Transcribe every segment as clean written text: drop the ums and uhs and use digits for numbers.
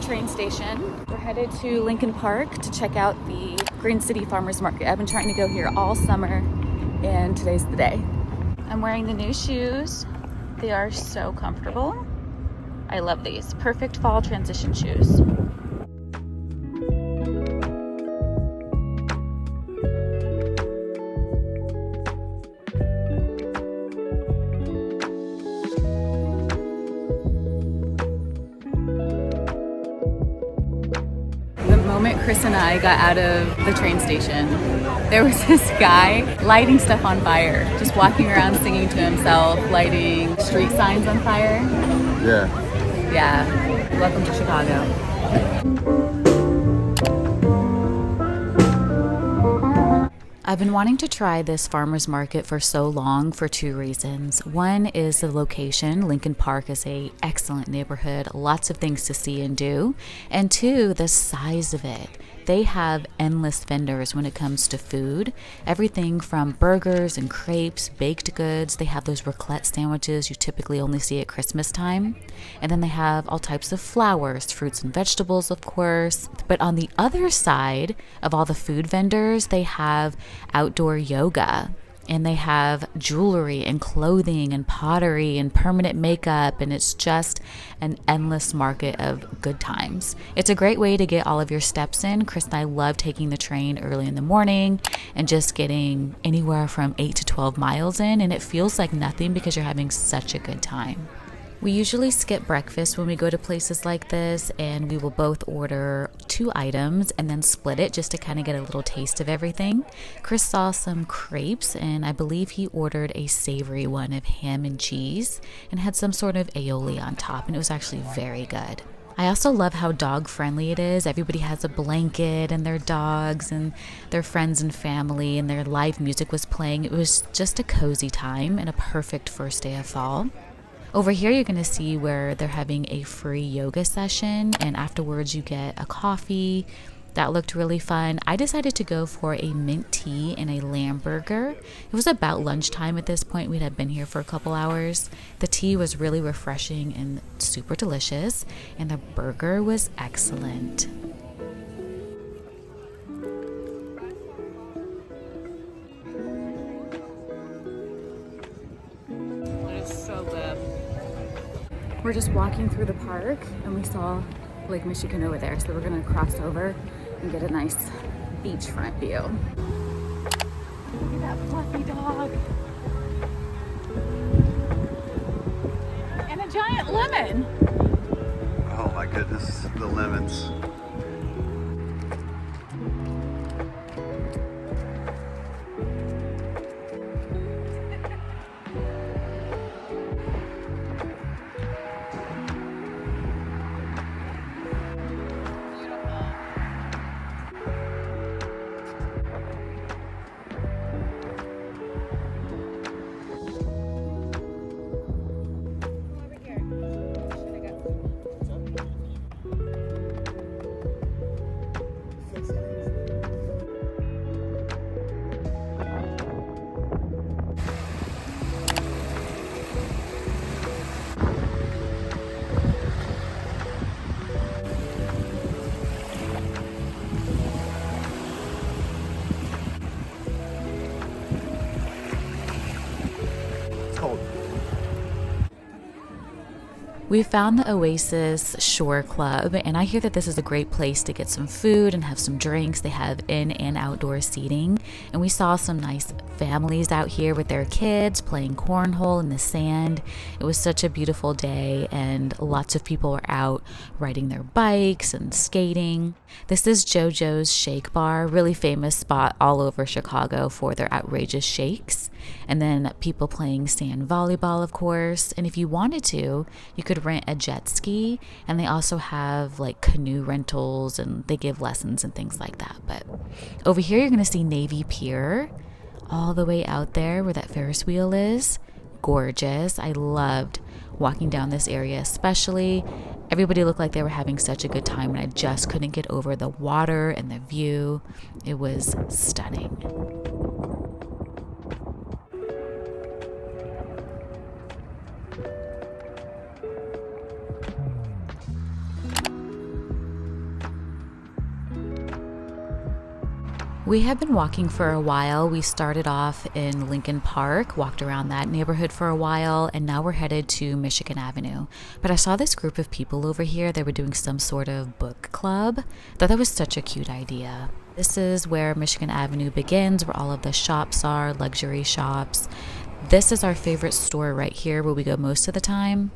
train station. We're headed to Lincoln Park to check out the Green City Farmers Market. I've been trying to go here all summer and today's the day. I'm wearing the new shoes. They are so comfortable. I love these. Perfect fall transition shoes. Chris and I got out of the train station, there was this guy lighting stuff on fire, just walking around singing to himself, lighting street signs on fire. Yeah. Welcome to Chicago. I've been wanting to try this farmer's market for so long for two reasons. One is the location. Lincoln Park is an excellent neighborhood, lots of things to see and do. And two, the size of it. They have endless vendors when it comes to food. Everything from burgers and crepes, baked goods. They have those raclette sandwiches you typically only see at Christmas time. And then they have all types of flowers, fruits and vegetables, of course. But on the other side of all the food vendors, they have outdoor yoga. And they have jewelry and clothing and pottery and permanent makeup, and it's just an endless market of good times. It's a great way to get all of your steps in. Chris and I love taking the train early in the morning and just getting anywhere from 8 to 12 miles in, and it feels like nothing because you're having such a good time. We usually skip breakfast when we go to places like this, and we will both order 2 items and then split it just to kind of get a little taste of everything. Chris saw some crepes, and I believe he ordered a savory one of ham and cheese and had some sort of aioli on top, and it was actually very good. I also love how dog friendly it is. Everybody has a blanket and their dogs and their friends and family, and their live music was playing. It was just a cozy time and a perfect first day of fall. Over here, you're going to see where they're having a free yoga session, and afterwards you get a coffee. That looked really fun. I decided to go for a mint tea and a lamb burger. It was about lunchtime at this point. We had been here for a couple hours. The tea was really refreshing and super delicious, and the burger was excellent. We're just walking through the park and we saw Lake Michigan over there, so we're gonna cross over and get a nice beachfront view. Look at that fluffy dog. And a giant lemon. Oh my goodness, the lemons. We found the Oasis Shore Club, and I hear that this is a great place to get some food and have some drinks. They have in and outdoor seating, and we saw some nice families out here with their kids playing cornhole in the sand. It was such a beautiful day, and lots of people were out riding their bikes and skating. This is JoJo's Shake Bar, really famous spot all over Chicago for their outrageous shakes. And then people playing sand volleyball, of course. And if you wanted to, you could rent a jet ski, and they also have like canoe rentals, and they give lessons and things like that. But over here, you're going to see Navy Pier all the way out there where that Ferris wheel is. Gorgeous. I loved walking down this area, especially. Everybody looked like they were having such a good time, and I just couldn't get over the water and the view. It was stunning. We have been walking for a while. We started off in Lincoln Park, walked around that neighborhood for a while, and now we're headed to Michigan Avenue. But I saw this group of people over here. They were doing some sort of book club. I thought that was such a cute idea. This is where Michigan Avenue begins, where all of the shops are, luxury shops. This is our favorite store right here where we go most of the time.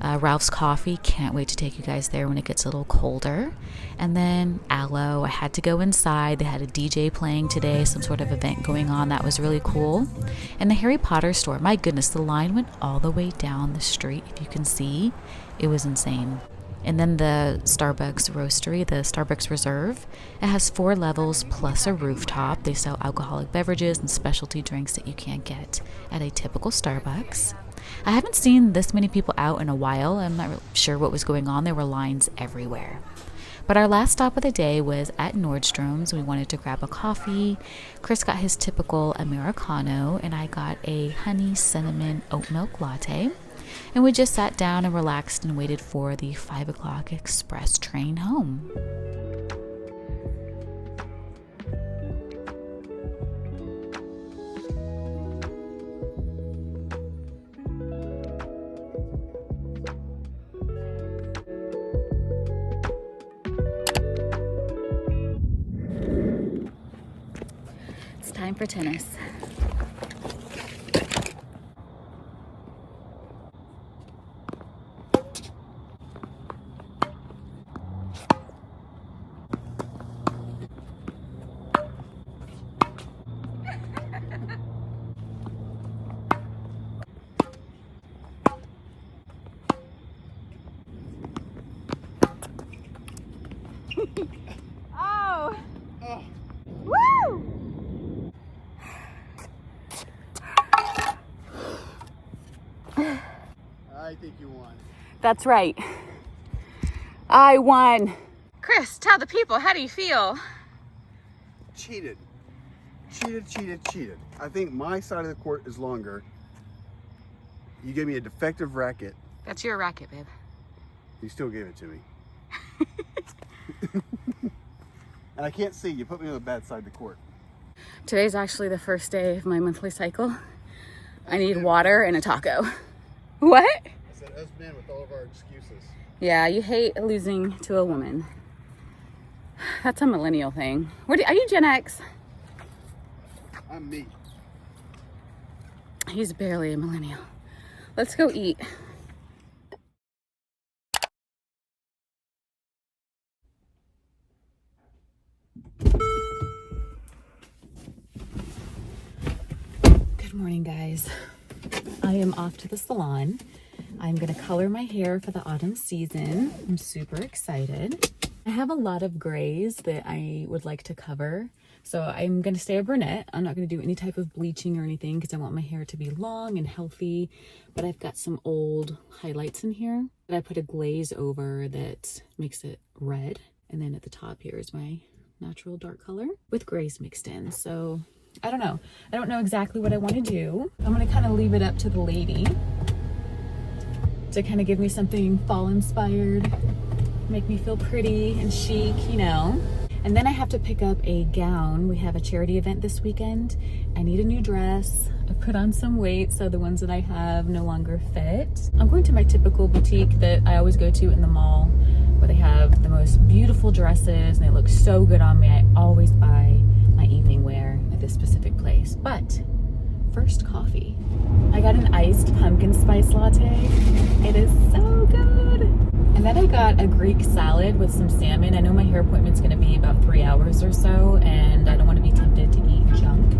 Ralph's Coffee, can't wait to take you guys there when it gets a little colder. And then Aloe, I had to go inside. They had a DJ playing today, some sort of event going on. That was really cool. And the Harry Potter store, my goodness, the line went all the way down the street. If you can see, it was insane. And then the Starbucks Roastery, the Starbucks Reserve, it has 4 levels plus a rooftop. They sell alcoholic beverages and specialty drinks that you can't get at a typical Starbucks. I haven't seen this many people out in a while. I'm not really sure what was going on. There were lines everywhere. But our last stop of the day was at Nordstrom's. We wanted to grab a coffee. Chris got his typical Americano, and I got a honey cinnamon oat milk latte. And we just sat down and relaxed and waited for the 5 o'clock express train home. It's time for tennis. Oh! Oh, Woo! I think you won. That's right. I won. Chris, tell the people, how do you feel? Cheated. Cheated. I think my side of the court is longer. You gave me a defective racket. That's your racket, babe. You still gave it to me. And I can't see. You put me on the bad side of the court. Today's actually the first day of my monthly cycle. I need water and a taco. What? I said us men with all of our excuses. Yeah, you hate losing to a woman. That's a millennial thing. Are you Gen X? I'm me. He's barely a millennial. Let's go eat. Good morning, guys. I am off to the salon. I'm gonna color my hair for the autumn season. I'm super excited. I have a lot of grays that I would like to cover. So I'm gonna stay a brunette. I'm not gonna do any type of bleaching or anything because I want my hair to be long and healthy. But I've got some old highlights in here that I put a glaze over that makes it red. And then at the top here is my natural dark color with grays mixed in. So I don't know. I don't know exactly what I want to do. I'm going to kind of leave it up to the lady to kind of give me something fall inspired, make me feel pretty and chic, you know. And then I have to pick up a gown. We have a charity event this weekend. I need a new dress. I put on some weight, so the ones that I have no longer fit. I'm going to my typical boutique that I always go to in the mall, where they have the most beautiful dresses and they look so good on me. I always buy my evening wear at this specific place. But first, coffee. I got an iced pumpkin spice latte. It is so good. And then I got a Greek salad with some salmon. I know my hair appointment's gonna be about 3 hours or so, and I don't want to be tempted to eat junk.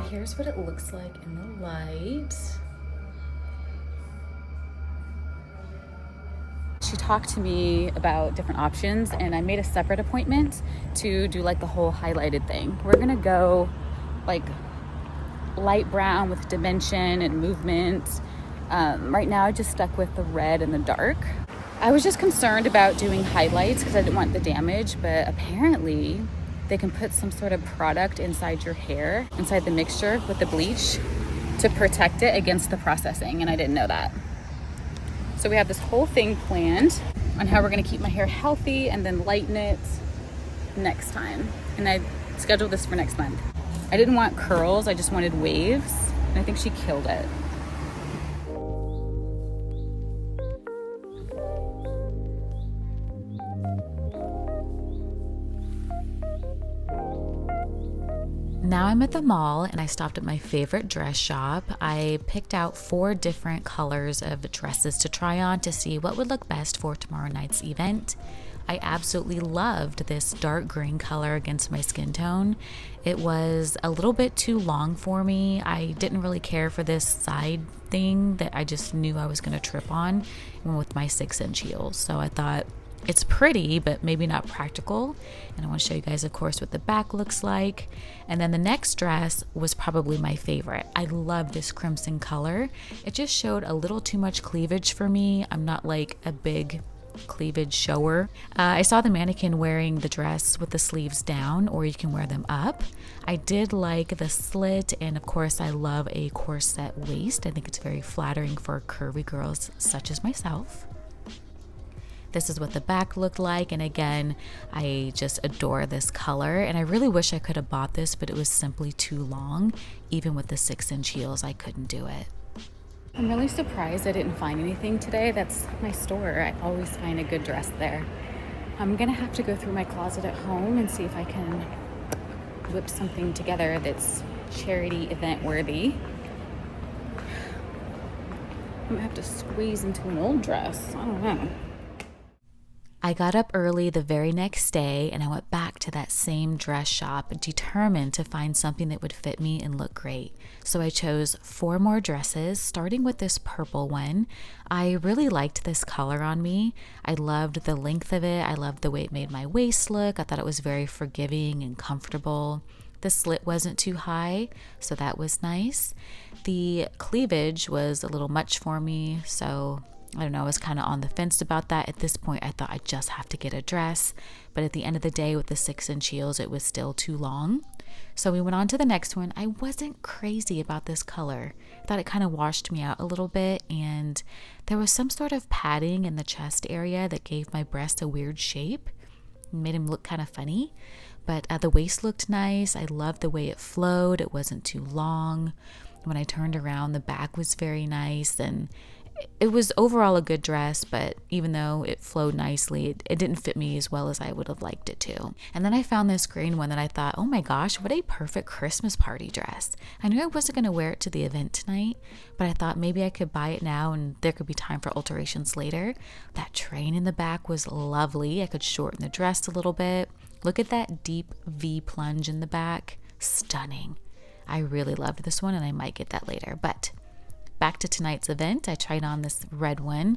here's what it looks like in the light. She talked to me about different options, and I made a separate appointment to do like the whole highlighted thing. We're gonna go like light brown with dimension and movement. Right now I just stuck with the red and the dark. I was just concerned about doing highlights because I didn't want the damage, but apparently they can put some sort of product inside your hair, inside the mixture with the bleach, to protect it against the processing, and I didn't know that. So we have this whole thing planned on how we're gonna keep my hair healthy and then lighten it next time. And I scheduled this for next month. I didn't want curls, I just wanted waves, and I think she killed it. Now I'm at the mall and I stopped at my favorite dress shop. I picked out 4 different colors of dresses to try on to see what would look best for tomorrow night's event. I absolutely loved this dark green color against my skin tone. It was a little bit too long for me. I didn't really care for this side thing that I just knew I was going to trip on with my 6-inch heels. So I thought, it's pretty, but maybe not practical. And I want to show you guys, of course, what the back looks like. And then the next dress was probably my favorite. I love this crimson color. It just showed a little too much cleavage for me. I'm not like a big cleavage shower. I saw the mannequin wearing the dress with the sleeves down, or you can wear them up. I did like the slit, and of course I love a corset waist. I think it's very flattering for curvy girls such as myself. This is what the back looked like, and again, I just adore this color, and I really wish I could have bought this, but it was simply too long. Even with the 6-inch heels, I couldn't do it. I'm really surprised I didn't find anything today. That's my store. I always find a good dress there. I'm gonna have to go through my closet at home and see if I can whip something together that's charity event worthy. I'm gonna have to squeeze into an old dress. I don't know. I got up early the very next day and I went back to that same dress shop, determined to find something that would fit me and look great. So I chose 4 more dresses, starting with this purple one. I really liked this color on me. I loved the length of it. I loved the way it made my waist look. I thought it was very forgiving and comfortable. The slit wasn't too high, so that was nice. The cleavage was a little much for me, so I don't know, I was kind of on the fence about that. At this point, I thought I just have to get a dress. But at the end of the day, with the 6-inch heels, it was still too long. So we went on to the next one. I wasn't crazy about this color. I thought it kind of washed me out a little bit. And there was some sort of padding in the chest area that gave my breast a weird shape. It made him look kind of funny. But the waist looked nice. I loved the way it flowed. It wasn't too long. When I turned around, the back was very nice, and it was overall a good dress, but even though it flowed nicely, it didn't fit me as well as I would have liked it to. And then I found this green one that I thought, oh my gosh, what a perfect Christmas party dress. I knew I wasn't going to wear it to the event tonight, but I thought maybe I could buy it now and there could be time for alterations later. That train in the back was lovely. I could shorten the dress a little bit. Look at that deep V plunge in the back. Stunning. I really loved this one, and I might get that later, but back to tonight's event, I tried on this red one,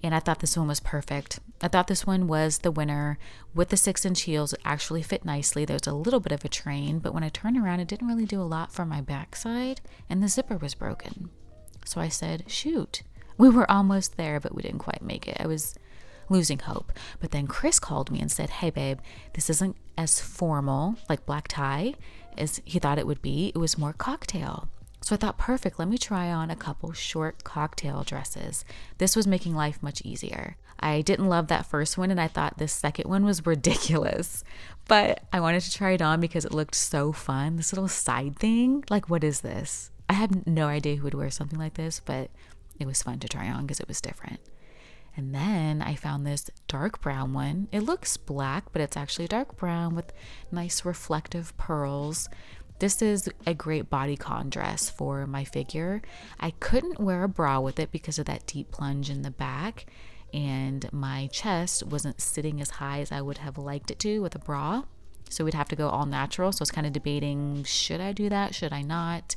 and I thought this one was perfect. I thought this one was the winner. With the 6-inch heels, it actually fit nicely. There's a little bit of a train, but when I turned around, it didn't really do a lot for my backside, and the zipper was broken. So I said, shoot. We were almost there, but we didn't quite make it. I was losing hope. But then Chris called me and said, hey babe, this isn't as formal, like black tie, as he thought it would be. It was more cocktail. So I thought, perfect, let me try on a couple short cocktail dresses. This was making life much easier. I didn't love that first one, and I thought this second one was ridiculous. But I wanted to try it on because it looked so fun. This little side thing, like, what is this? I have no idea who would wear something like this, but it was fun to try on because it was different. And then I found this dark brown one. It looks black, but it's actually dark brown with nice reflective pearls. This is a great bodycon dress for my figure. I couldn't wear a bra with it because of that deep plunge in the back, and my chest wasn't sitting as high as I would have liked it to with a bra. So we'd have to go all natural. So I was kind of debating, should I do that? Should I not?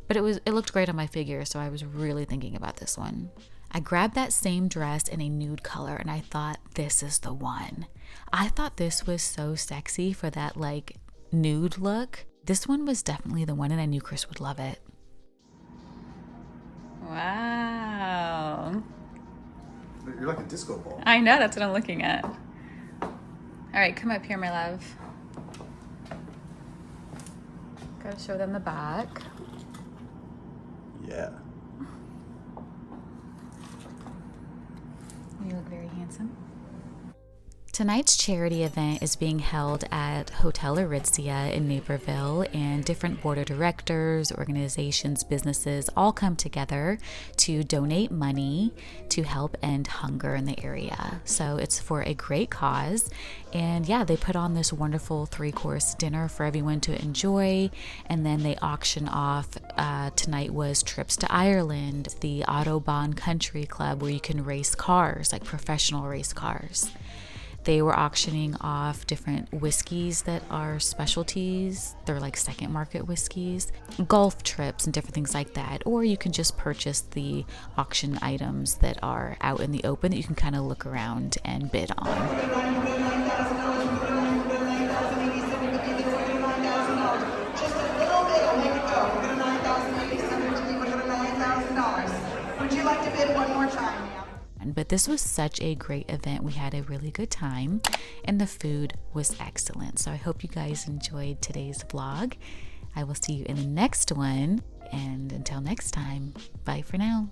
But it looked great on my figure, so I was really thinking about this one. I grabbed that same dress in a nude color and I thought, this is the one. I thought this was so sexy for that like nude look. This one was definitely the one and I knew Chris would love it. Wow. You're like a disco ball. I know, that's what I'm looking at. All right, come up here, my love. Gotta show them the back. Yeah. You look very handsome. Tonight's charity event is being held at Hotel Aritzia in Naperville, and different board of directors, organizations, businesses all come together to donate money to help end hunger in the area. So it's for a great cause. And yeah, they put on this wonderful 3-course dinner for everyone to enjoy. And then they auction off, tonight was trips to Ireland, the Autobahn Country Club where you can race cars, like professional race cars. They were auctioning off different whiskeys that are specialties. They're like second market whiskeys, golf trips and different things like that. Or you can just purchase the auction items that are out in the open that you can kind of look around and bid on. Would you like to bid one more time? But this was such a great event. We had a really good time and the food was excellent. So I hope you guys enjoyed today's vlog. I will see you in the next one. And until next time, bye for now.